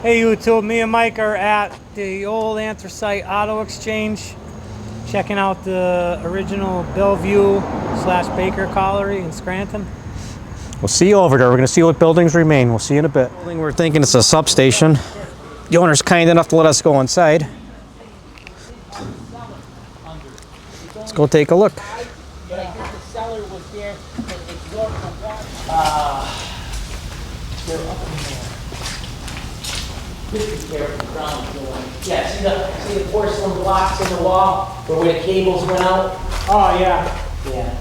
Hey YouTube, me and Mike are at the old Anthracite Auto Exchange, checking out the original Bellevue / Baker Colliery in Scranton. We'll see you over there. We're going to see what buildings remain. We'll see you in a bit. We're thinking it's a substation. The owner's kind enough to let us go inside. Let's go take a look. Yeah, see the porcelain blocks in the wall where the cables went out? Oh yeah. Yeah.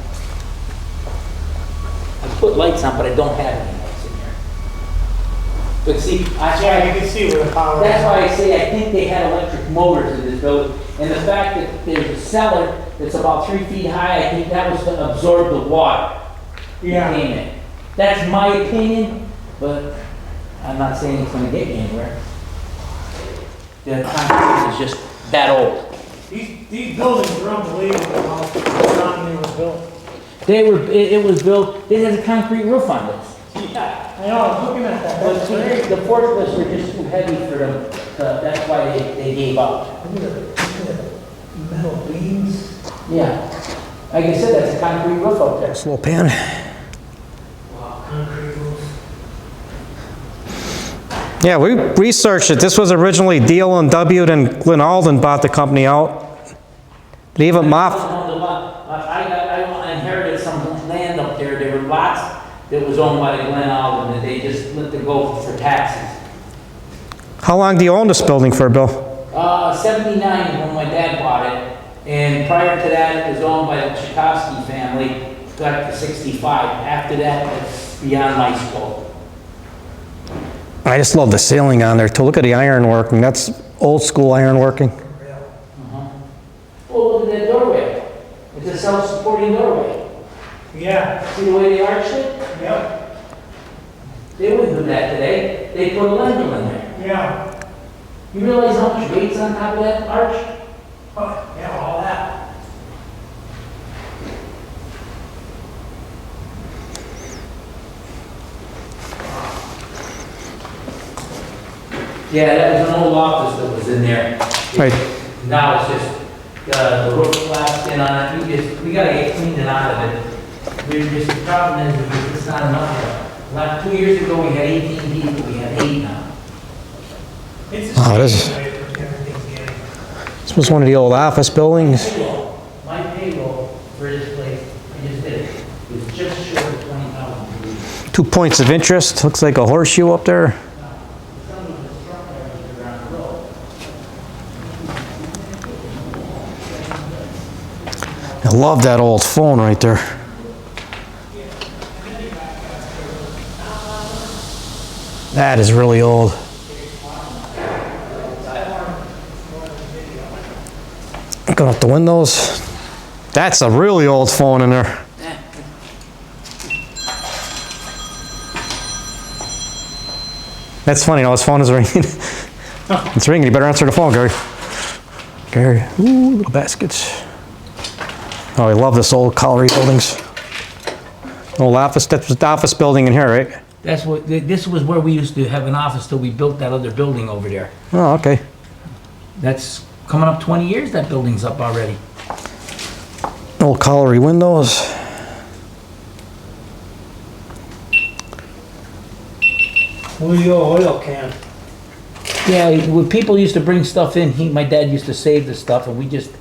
I put lights on, but I don't have any lights in here. But see, Yeah, you can see where the power that's is. why I say I think they had electric motors in this building. And the fact that there's a cellar that's about 3 feet high, I think that was to absorb the water. Yeah. that came in. That's my opinion, but I'm not saying it's gonna get me anywhere. The concrete is just that old. These buildings are unbelievable how strong they were built. It was built, it has a concrete roof on this. Yeah, I know, I'm looking at that. But That's great. the forklifts were just too heavy for them, that's why they gave up. Look at the metal beams. Yeah, like I said, that's a concrete roof up there. Slow pan. Wow, concrete roofs. Yeah, we researched it. This was originally D.L.W. and Glen Alden bought the company out. They even I inherited some land up there. There were lots that was owned by the Glen Alden that they just let it go for taxes. How long do you own this building for, Bill? 79 when my dad bought it, and prior to that it was owned by the Tchaikovsky family, back to 65. After that, it's beyond my scope. I just love the ceiling on there too. Look at the iron working. That's old school iron working. Oh, look at that doorway. It's a self-supporting doorway. Yeah. See the way they arched it? Yep. They wouldn't do that today. They put a lintel in there. Yeah. You realize how much weight's on top of that arch? Oh, yeah, all that. Yeah, that was an old office that was in there. Right. Now it's just, the roof collapsed in on it. We gotta get cleaned out of it. The problem is, it's not enough. Like 2 years ago, we had 18 people, we have 8 now. It's Oh, this is- everything's getting. This was one of the old office buildings. My payroll for this place, I just did it, was just short of 20,000. 2 points of interest. Looks like a horseshoe up there. I love that old phone right there. That is really old. Going up the windows. That's a really old phone in there. That's funny, his phone is ringing. It's ringing, you better answer the phone, Gary. Gary, ooh, little baskets. Oh, I love this old colliery buildings. Old office, that's the office building in here, right? That's what, this was where we used to have an office till we built that other building over there. Oh, okay. That's coming up 20 years, that building's up already. Old colliery windows. Oil can. Yeah, when people used to bring stuff in, my dad used to save the stuff, and we just,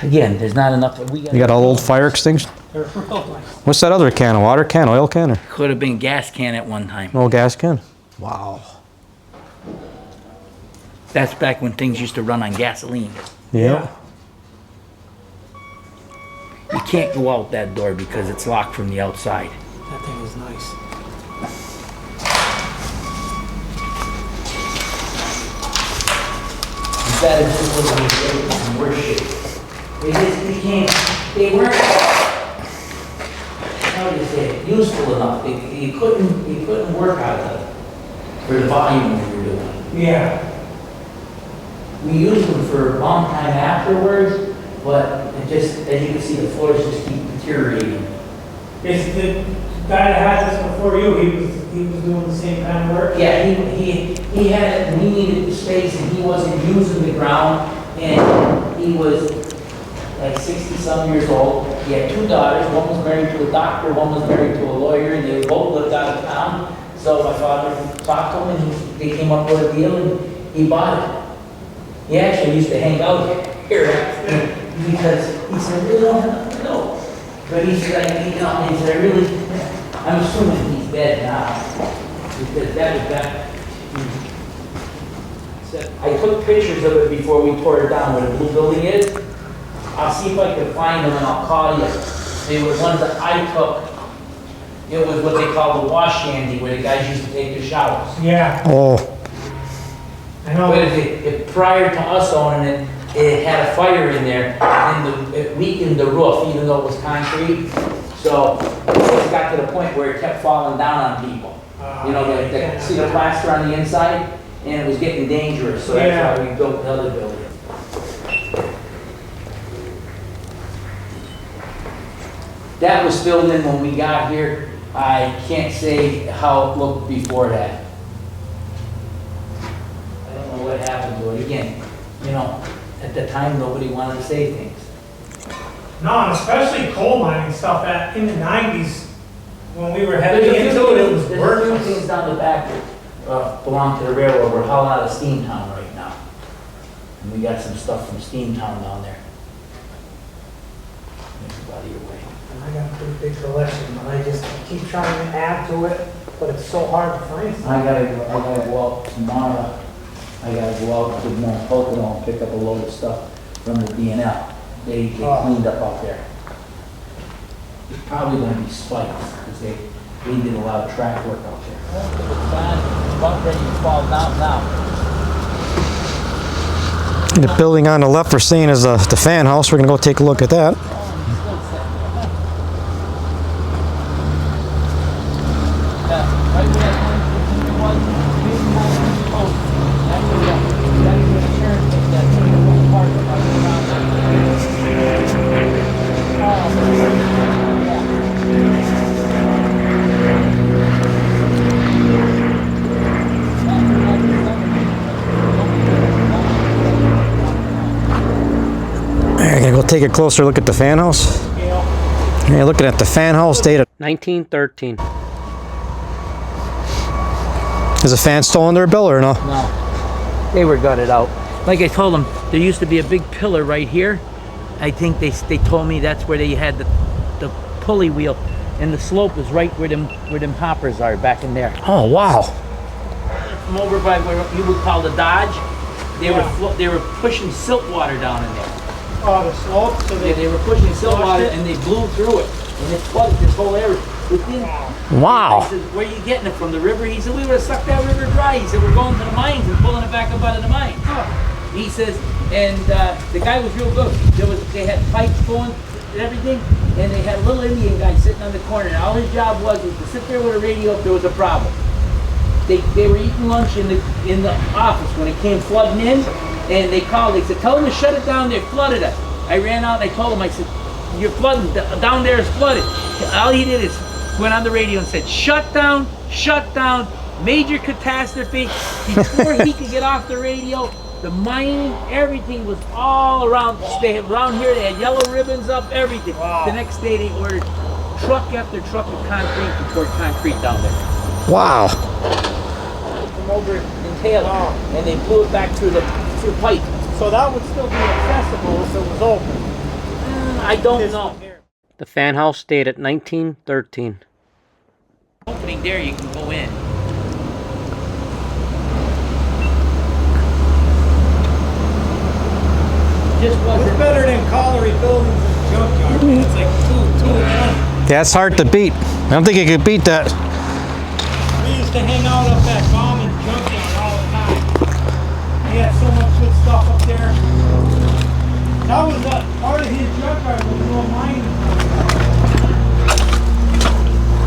again, there's not enough. You got an old fire extinguisher? They're real nice. What's that other can? A water can, oil can, or Could have been gas can at one time. an old gas can? Wow. That's back when things used to run on gasoline. Yeah. You can't go out that door because it's locked from the outside. That thing is nice. That is just what we worse shape. They just became, they weren't, how do you say it, useful enough. You couldn't work out of them for the volume we were doing. Yeah. We used them for a long time afterwards, but it just, as you can see, the floors just keep deteriorating. It's the guy that had this before you, he he was doing the same kind of work? Yeah, he had, we needed the space and he wasn't using the ground, and he was like 60-some years old. He had 2 daughters, one was married to a doctor, one was married to a lawyer, and they both lived out of town. So my father talked to him, and they came up with a deal, and he bought it. He actually used to hang out here, because he said, really don't have to know. But he's like, he said, I really, I'm assuming he's dead now. Because that was that. I took pictures of it before we tore it down, where the blue building is. I'll see if I can find them and I'll call you. They were ones that I took. It was what they call the wash shandy, where the guys used to take their showers. Yeah. Oh, I know. But prior to us owning it, it had a fire in there, and it weakened the roof, even though it was concrete. So it got to the point where it kept falling down on people. You know, see the plaster on the inside, and it was getting dangerous. So that's why we built the other building. That was filled in when we got here. I can't say how it looked before that. I don't know what happened to it. Again, you know, at the time, nobody wanted to say things. No, and especially coal mining stuff in the 90s, when we were heavy There's into it, it was There's a worthless. few things down the back that belong to the railroad. We're hauling out of Steamtown right now. And we got some stuff from Steamtown down there. Everybody away. I got a pretty big collection, but I just keep trying to add to it, but it's so hard to find. I gotta go out tomorrow. I gotta go out to Mount Pocono and pick up a load of stuff from the D&L. They cleaned up out there. It's probably gonna be spikes, because we did a lot of track work out there. It's fine. It's about ready to fall down now. the building on the left we're seeing is the fan house. We're gonna go take a look at that. We're gonna go take a closer look at the fan house. Yeah, looking at the fan house dated 1913. Is the fan still on their bill or no? No, they were gutted out. Like I told them, there used to be a big pillar right here. I think they told me that's where they had the pulley wheel, and the slope is right where them hoppers are back in there. Oh wow. From over by where you would call the Dodge, they were pushing silt water down in there. Oh, the slope? So They were pushing silt water and they blew through it, and it flooded this whole area. Wow. I said, where are you getting it from, the river? He said, we would have sucked that river dry. He said, we're going to the mines and pulling it back up out of the mines. He says, and the guy was real good. They had pipes going and everything, and they had a little Indian guy sitting on the corner, and all his job was to sit there with a radio if there was a problem. They were eating lunch in the office when it came flooding in, and they called. They said, tell them to shut it down. They flooded us. I ran out and I told him, I said, you're flooding, down there is flooded. All he did is went on the radio and said, shut down, major catastrophe. Before he could get off the radio, the mining, everything was all around. Around here, they had yellow ribbons up, everything. Wow. The next day, they ordered truck after truck of concrete to pour concrete down there. Wow. From over in Taylor, and they blew it back through pipe. So that would still be accessible if it was open. I don't know. The fan house dated 1913. Opening there, you can go in. Just wasn't. It's better than Colliery buildings and junkyard. It's like two and one. That's hard to beat. I don't think you could beat that. We used to hang out up at Bauman's junkyard all the time. He had so much good stuff up there. That was part of his junkyard was no mining.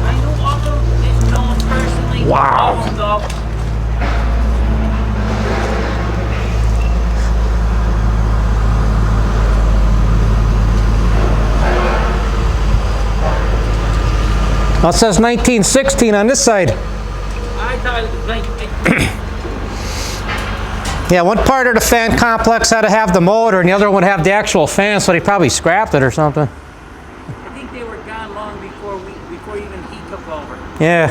I know all of them. Didn't know them personally. Wow. All of them, though. Now it says 1916 on this side. Yeah, one part of the fan complex had to have the motor, and the other one had the actual fan, so they probably scrapped it or something. I think they were gone long before even he took over. Yeah.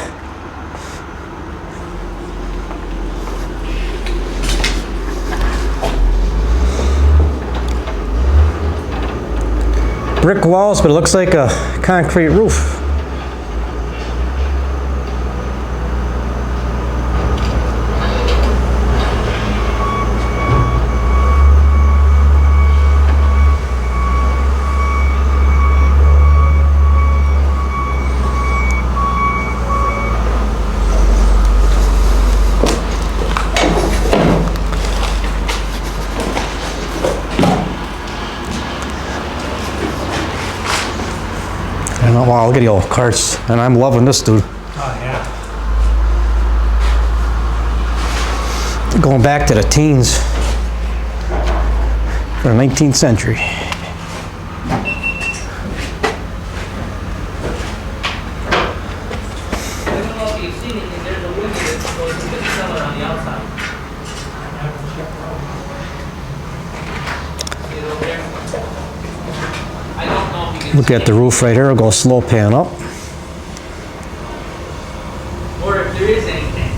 Brick walls, but it looks like a concrete roof. Wow, look at the old carts, and I'm loving this, dude. Oh, yeah. Going back to the teens, for the 19th century. I don't know if you've seen it, there's a window that goes to the cellar on the outside. See it over there? I don't know if you can Look at the roof right here. I'll go slow pan up. or if there is anything.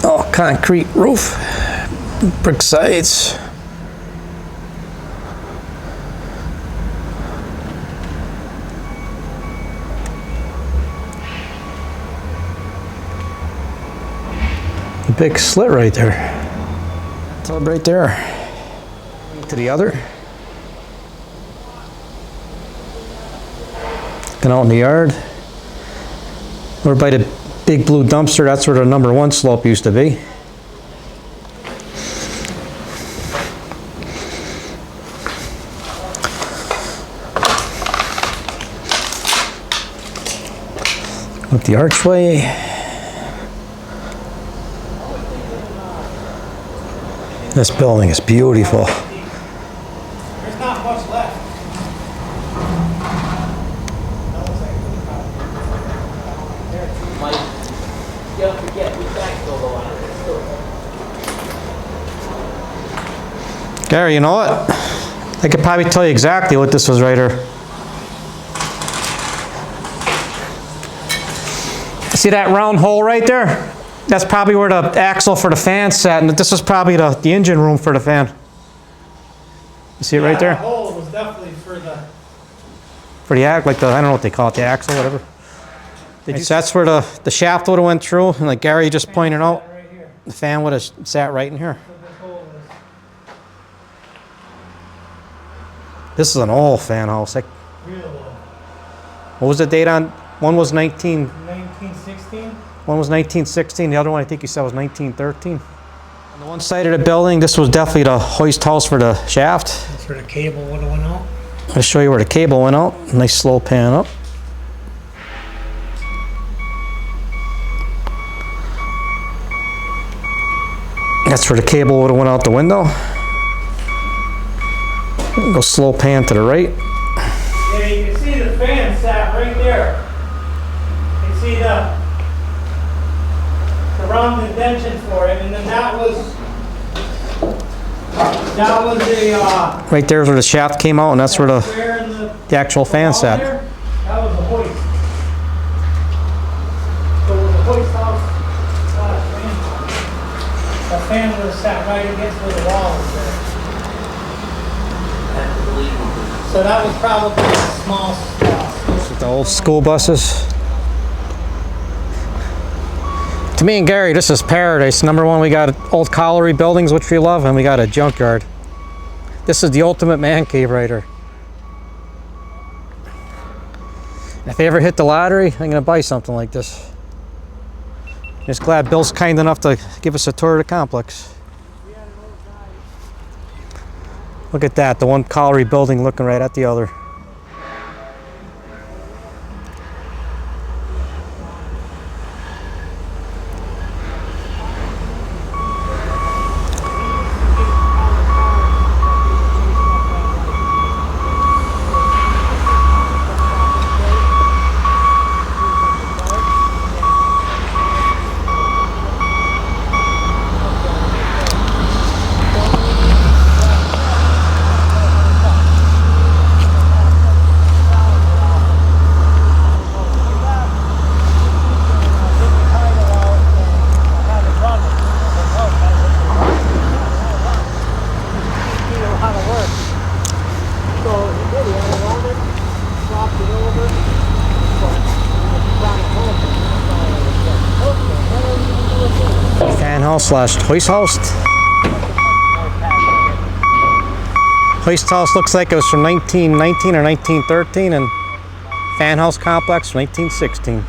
Oh, concrete roof, brick sides. A big slit right there. Tub right there. To the other. Looking out in the yard. Over by the big blue dumpster, that's where the #1 slope used to be. With the archway. This building is beautiful. There's not much left. Mike, don't forget, we back go on it. Gary, you know what? I could probably tell you exactly what this was right here. See that round hole right there? That's probably where the axle for the fan sat, and this is probably the engine room for the fan. You see it right That there? hole was definitely for the. For the like the, I don't know what they call it, the axle, whatever. So that's where the shaft would have went through, and like Gary just pointed out, Right here. the fan would have sat right in here. So this hole is This is an old fan house. Like, real low. what was the date on? One was 1916. One was 1916, the other one I think you said was 1913. On the one side of the building, this was definitely the hoist house for the shaft. That's where the cable would have went out. I'll show you where the cable went out. Nice slow pan up. That's where the cable would have went out the window. Go slow pan to the right. Yeah, you can see the fan sat right there. You can see the round indention for it, and then that was a Right there is where the shaft came out, and that's where square in the actual fan wall sat. there. That was a hoist. So it was a hoist house. Not a fan house. The fan would have sat right against where the wall was there. So that was probably a small spot. The old school buses. To me and Gary, this is paradise. #1, we got old colliery buildings, which we love, and we got a junkyard. This is the ultimate man cave right here. If I ever hit the lottery, I'm gonna buy something like this. Just glad Bill's kind enough to give us a tour of the complex. Look at that, the one colliery building looking right at the other. Knocked it over. Fan house slash hoist house. Hoist house looks like it was from 1919 or 1913, and fan house complex from 1916.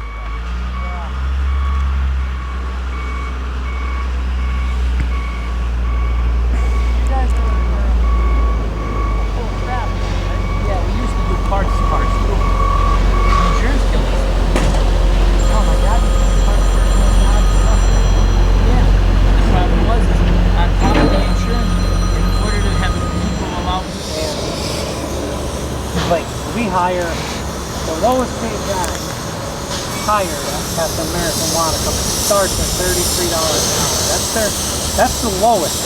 Like, we hire the lowest paid guy hired at the American Water Company starts at $33 an hour. That's the lowest.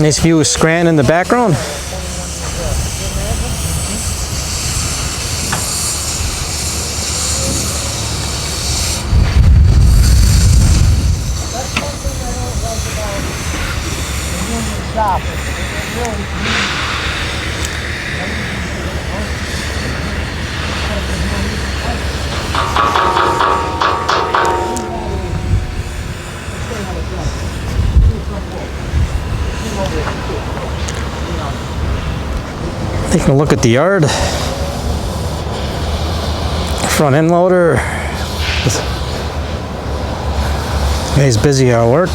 Nice view of Scranton in the background. That's something I don't like about the union shop. It really Taking a look at the yard. Front end loader. He's busy at work.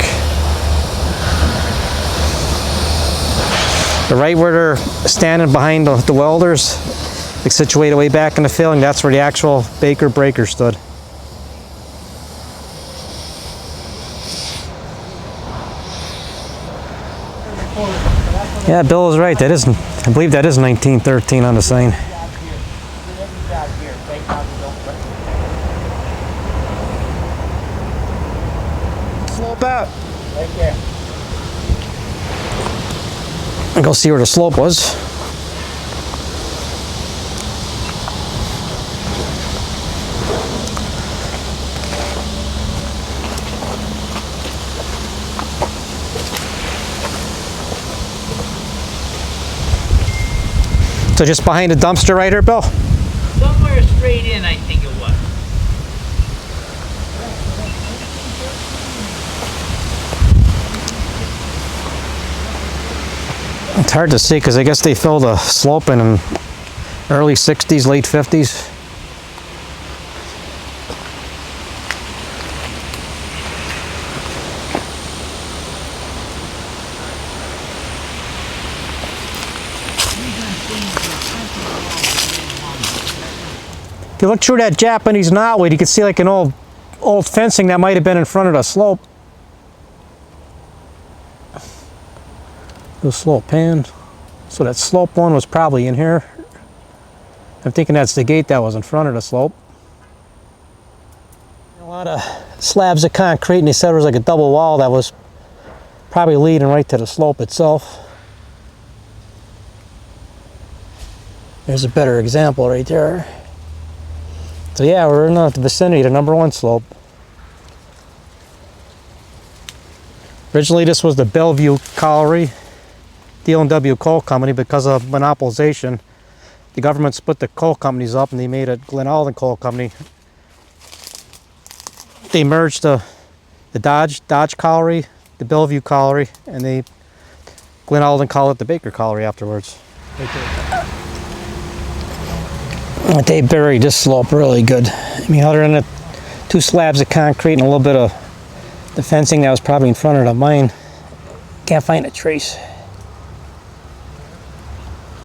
The right where they're standing behind the welders, like situated way back in the filling, that's where the actual Baker breaker stood. Yeah, Bill is right. That isn't. I believe that is 1913 on the sign. Slope out. right there. And go see where the slope was. So just behind the dumpster right here, Bill? Somewhere straight in, I think it was. It's hard to see because I guess they filled a slope in early 60s, late 50s. If you look through that Japanese knotweed, you can see like an old fencing that might have been in front of the slope. The slope pan. So that slope one was probably in here. I'm thinking that's the gate that was in front of the slope. A lot of slabs of concrete, and they said it was like a double wall that was probably leading right to the slope itself. There's a better example right there. So yeah, we're in the vicinity of the #1 slope. Originally this was the Bellevue Colliery D&W Coal Company. Because of monopolization, the government split the coal companies up and they made it Glen Alden Coal Company. They merged the Dodge Colliery, the Bellevue Colliery, and Glen Alden called it the Baker Colliery afterwards. They buried this slope really good. I mean, other than the 2 slabs of concrete and a little bit of the fencing that was probably in front of the mine, can't find a trace.